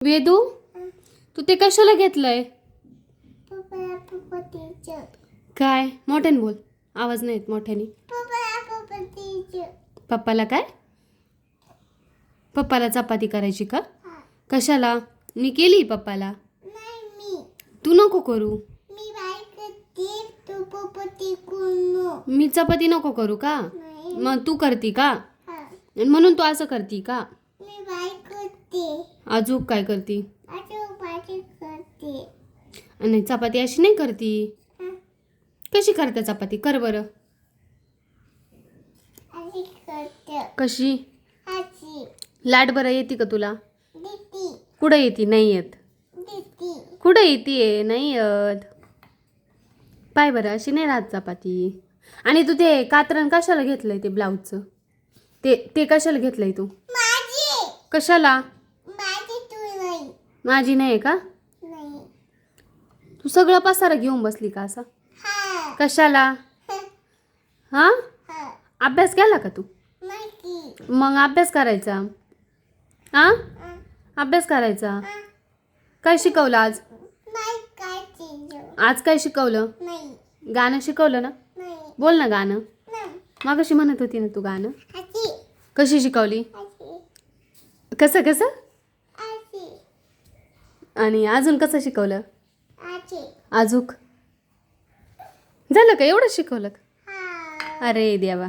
वेदू, तू ते कशाला घेतलंय? काय मोठ्याने बोल, आवाज नाही येत मोठ्याने. पप्पाला काय? पप्पाला चपाती करायची का? कशाला? मी केली पप्पाला. तू नको करू. मी चपाती नको करू का? मग तू करती का? म्हणून तू असं करती का? अजून काय करती? नाही, चपाती अशी नाही करती. कशी करते चपाती? कर बरं. कशी? लाट बरं येते का तुला? कुठं येते? नाही येत. कुठं येते? नाही येत. पाय बरं, अशी नाही राहत चपाती. आणि तू ते कात्रण कशाला घेतलंय? ते ब्लाऊजचं ते कशाला घेतलंय तू? कशाला? माझी नाही का? तू सगळं पसारा घेऊन बसली का असा? कशाला? हा, अभ्यास केला का तू? मग अभ्यास करायचा. हा, अभ्यास करायचा. काय शिकवलं आज? आज काय शिकवलं? गाणं शिकवलं ना? बोल ना गाणं. मगाशी म्हणत होती ना तू गाणं. कशी शिकवली? कसं कसं? आणि अजून कसं शिकवलं? अजूक झालं का? एवढं शिकवलं? अरे देवा.